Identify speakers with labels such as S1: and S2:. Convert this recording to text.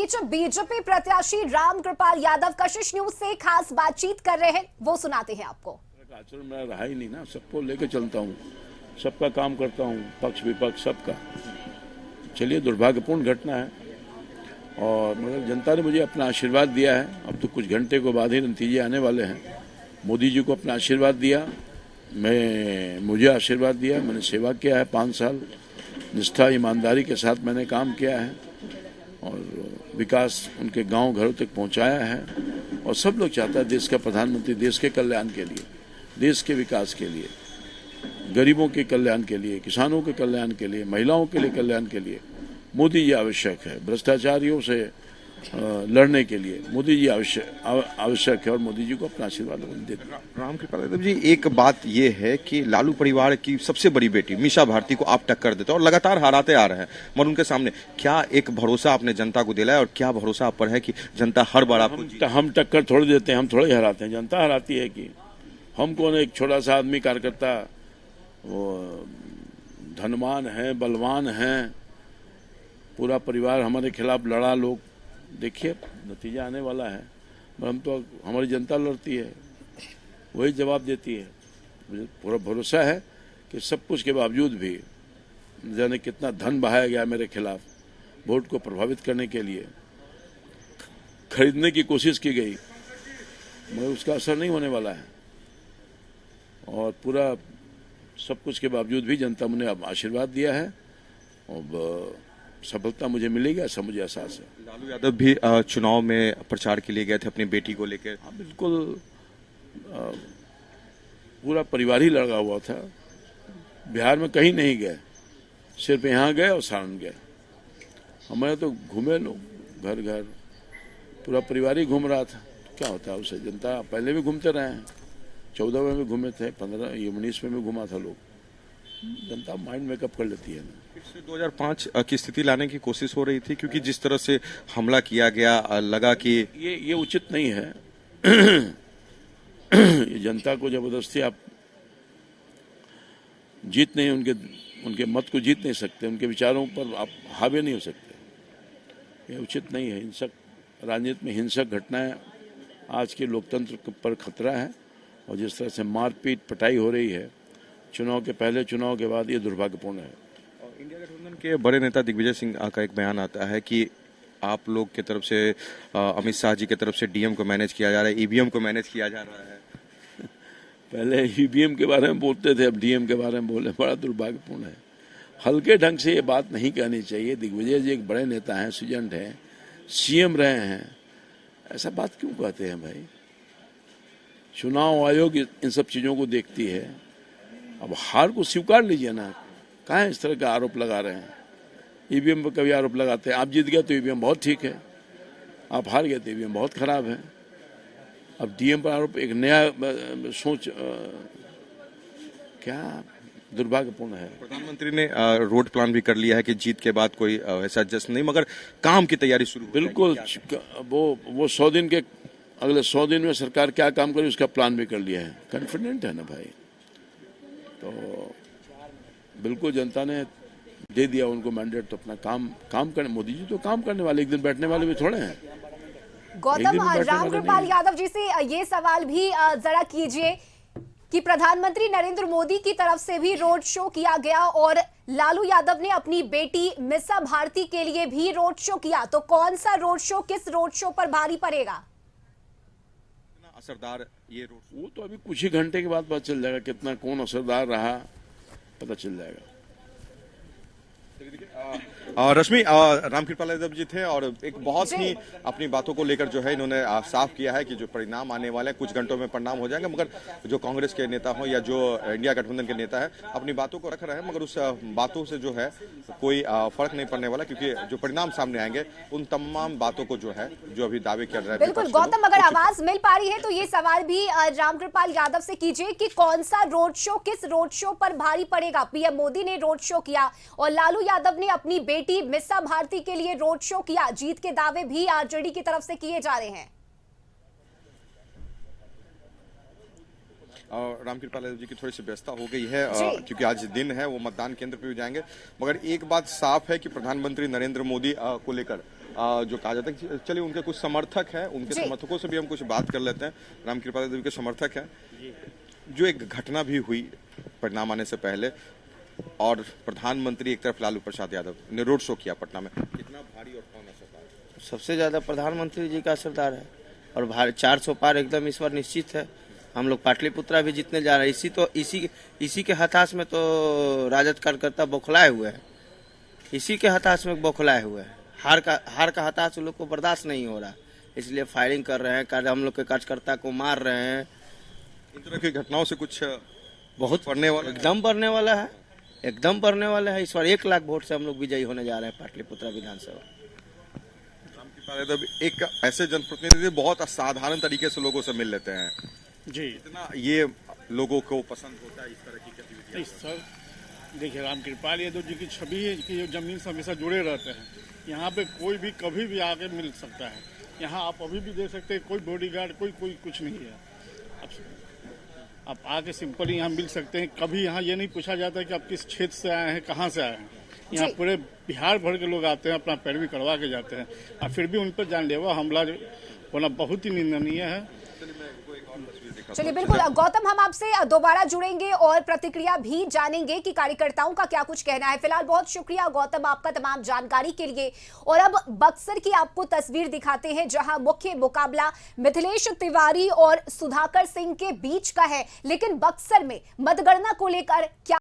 S1: बीच BJP प्रत्याशी रामकृपाल यादव कशिश news से खास बातचीत कर रहे हैं, वो सुनाते हैं आपको।
S2: आचरण मेरा रहा ही नहीं ना, सबको लेकर चलता हूँ, सबका काम करता हूँ, पक्ष विपक्ष सबका। चलिए, दुर्भाग्यपूर्ण घटना है और मतलब जनता ने मुझे अपना आशीर्वाद दिया है। अब तो कुछ घंटे के बाद ही नतीजे आने वाले हैं। मोदी जी को अपना आशीर्वाद दिया, मुझे आशीर्वाद दिया। मैंने सेवा किया है, 5 साल निष्ठा ईमानदारी के साथ मैंने काम किया है और विकास उनके गांव घरों तक पहुंचाया है। और सब लोग चाहता है देश का प्रधानमंत्री देश के कल्याण के लिए, देश के विकास के लिए, गरीबों के कल्याण के लिए, किसानों के कल्याण के लिए, महिलाओं के लिए कल्याण के लिए मोदी जी आवश्यक है। भ्रष्टाचारियों से लड़ने के लिए मोदी जी आवश्यक है और मोदी जी को अपना आशीर्वाद देते हैं।
S3: रामकृपाल यादव जी, एक बात यह है कि लालू परिवार की सबसे बड़ी बेटी मीसा भारती को आप टक्कर देते हैं और लगातार हराते आ रहे हैं, मगर उनके सामने क्या एक भरोसा आपने जनता को दिलाया और क्या भरोसा आप पर है कि जनता हर बार आपको
S2: हम टक्कर थोड़ी देते हैं, हम थोड़े हराते हैं, जनता हराती है। कि हम कौन, एक छोटा सा आदमी कार्यकर्ता, वो धनवान है, बलवान है, पूरा परिवार हमारे खिलाफ लड़ा। लोग देखिए नतीजा आने वाला है, हम तो, हमारी जनता लड़ती है, वही जवाब देती है। मुझे पूरा भरोसा है कि सब कुछ के बावजूद भी जाने कितना धन बहाया गया मेरे खिलाफ, वोट को प्रभावित करने के लिए खरीदने की कोशिश की गई, मगर उसका असर नहीं होने वाला है। और पूरा सब कुछ के बावजूद भी जनता मुझे अब आशीर्वाद दिया है और सफलता मुझे मिलेगी, ऐसा मुझे एहसास है।
S3: लालू यादव भी चुनाव में प्रचार के लिए गए थे अपनी बेटी को लेकर।
S2: हाँ, बिल्कुल, पूरा परिवार ही लगा हुआ था। बिहार में कहीं नहीं गए, सिर्फ यहाँ गए और सारण गए। हमारे तो घूमे लोग घर घर, पूरा परिवार ही घूम रहा था। क्या होता है उसे, जनता पहले भी घूमते रहे हैं, 14 में भी घूमे थे, 19 में भी घुमा था लोग। जनता माइंड मेकअप कर लेती है ना।
S3: फिर से 2005 की स्थिति लाने की कोशिश हो रही थी, क्योंकि जिस तरह से हमला किया गया, लगा कि
S2: ये उचित नहीं है। ये जनता को जबरदस्ती आप जीत नहीं, उनके मत को जीत नहीं सकते, उनके विचारों पर आप हावी नहीं हो सकते। ये उचित नहीं है। हिंसक राजनीति में हिंसक घटनाएं आज के लोकतंत्र पर खतरा है और जिस तरह से मारपीट पिटाई हो रही है चुनाव के पहले, चुनाव के बाद, ये दुर्भाग्यपूर्ण है।
S3: इंडिया गठबंधन के बड़े नेता दिग्विजय सिंह का एक बयान आता है कि आप लोग की तरफ से, अमित शाह जी की तरफ से डीएम को मैनेज किया जा रहा है, ईवीएम को मैनेज किया जा रहा है।
S2: पहले ईवीएम के बारे में बोलते थे, अब डीएम के बारे में बोले, बड़ा दुर्भाग्यपूर्ण है। हल्के ढंग से ये बात नहीं कहनी चाहिए। दिग्विजय जी एक बड़े नेता हैं, सीजन्ड हैं, सीएम रहे हैं, ऐसा बात क्यों कहते हैं भाई? चुनाव आयोग इन सब चीजों को देखती है। अब हार को स्वीकार लीजिए ना, कहाँ इस तरह का आरोप लगा रहे हैं? ईवीएम पर कभी आरोप लगाते हैं, आप जीत गए तो ईवीएम बहुत ठीक है, आप हार गए तो ईवीएम बहुत खराब है। अब डीएम पर आरोप, एक नया सोच, क्या दुर्भाग्यपूर्ण है।
S3: प्रधानमंत्री ने रोड प्लान भी कर लिया है कि जीत के बाद कोई ऐसा जश्न नहीं, मगर काम की तैयारी शुरू।
S2: बिल्कुल, वो 100 दिन के, अगले 100 दिन में सरकार क्या काम करे उसका प्लान भी कर लिया है। कॉन्फिडेंट है ना भाई, तो बिल्कुल जनता ने दे दिया उनको मैंडेट, तो अपना काम करने। मोदी जी तो काम करने वाले, एक दिन बैठने वाले भी थोड़े हैं।
S1: गौतम, रामकृपाल यादव जी से ये सवाल भी जरा कीजिए कि प्रधानमंत्री नरेंद्र मोदी की तरफ से भी रोड शो किया गया और लालू यादव ने अपनी बेटी मीसा भारती के लिए भी रोड शो किया, तो कौन सा रोड शो किस रोड शो पर भारी पड़ेगा?
S3: असरदार ये रोड,
S2: वो तो अभी कुछ ही घंटे के बाद पता चल जाएगा कितना, कौन असरदार रहा, पता चल जाएगा।
S3: रश्मि, रामकृपाल यादव जी थे और एक बहुत ही अपनी बातों को लेकर जो है इन्होंने साफ किया है कि जो परिणाम आने वाले हैं कुछ घंटों में परिणाम हो जाएंगे, मगर जो कांग्रेस के नेता हो या जो इंडिया गठबंधन के नेता है अपनी बातों को रख रहे हैं, मगर उस बातों से जो है कोई फर्क नहीं पड़ने वाला, क्योंकि जो परिणाम सामने आएंगे उन तमाम बातों को जो है, जो अभी दावे कर रहे हैं।
S1: बिल्कुल गौतम, अगर आवाज मिल पा रही है तो ये सवाल भी रामकृपाल यादव से कीजिए कि कौन सा रोड शो किस रोड शो पर भारी पड़ेगा? पीएम मोदी ने रोड शो किया और लालू यादव ने अपनी बेटी मीसा भारती के लिए रोड शो किया, जीत के दावे भी आरजेडी की तरफ से किए जा रहे हैं।
S3: रामकृपाल यादव जी की थोड़ी सी व्यस्तता हो गई है, क्योंकि आज दिन है, वो मतदान केंद्र पर भी जाएंगे, मगर एक बात साफ है कि प्रधानमंत्री नरेंद्र मोदी को लेकर जो कहा जाता है। चलिए उनके कुछ समर्थक हैं, उनके
S1: जी।
S3: समर्थकों से भी हम कुछ बात कर लेते हैं। रामकृपाल यादव के समर्थक हैं। जो एक घटना भी हुई परिणाम आने से पहले, और प्रधानमंत्री एक तरफ लालू प्रसाद यादव ने रोड शो किया पटना में, कितना भारी और कौन असरदार?
S4: सबसे ज़्यादा प्रधानमंत्री जी का असरदार है, और 400 पार एकदम इस बार निश्चित है। हम लोग पाटलिपुत्रा भी जीतने जा रहे हैं। इसी के हताश में तो राजद कार्यकर्ता बौखलाए हुए हैं। इसी के हताश में बौखलाए हुए हैं। हार का हताश उन लोग को बर्दाश्त नहीं हो रहा, इसलिए फायरिंग कर रहे हैं, हम लोग के कार्यकर्ता को मार रहे हैं।
S3: इन तरह की घटनाओं से कुछ
S4: बहुत
S3: पढ़ने वाला
S4: एकदम बढ़ने वाला है, एकदम बढ़ने वाला है। इस बार 1 लाख वोट से हम लोग विजयी होने जा रहे हैं पाटलिपुत्रा विधानसभा।
S3: रामकृपाल यादव एक ऐसे जनप्रतिनिधि बहुत असाधारण तरीके से लोगों से मिल लेते हैं।
S5: जी
S3: इतना ये लोगों को पसंद होता है इस तरह की गतिविधियां।
S5: सर देखिए, रामकृपाल यादव जी की छवि है कि ये जमीन से हमेशा जुड़े रहते हैं। यहाँ पे कोई भी कभी भी आके मिल सकता है। यहाँ आप अभी भी देख सकते हैं, कोई बॉडीगार्ड कोई कुछ नहीं है। आप आके सिंपली यहाँ मिल सकते हैं। कभी यहाँ ये नहीं पूछा जाता है कि आप किस क्षेत्र से आए हैं, कहाँ से आए हैं। यहाँ पूरे बिहार भर के लोग आते हैं, अपना पैरवी करवा के जाते हैं, और फिर भी उन पर जानलेवा हमला होना बहुत ही निंदनीय है।
S1: चलिए बिल्कुल गौतम, हम आपसे दोबारा जुड़ेंगे और प्रतिक्रिया भी जानेंगे कि कार्यकर्ताओं का क्या कुछ कहना है। फिलहाल बहुत शुक्रिया गौतम आपका तमाम जानकारी के लिए। और अब बक्सर की आपको तस्वीर दिखाते हैं, जहां मुख्य मुकाबला मिथिलेश तिवारी और सुधाकर सिंह के बीच का है। लेकिन बक्सर में मतगणना को लेकर क्या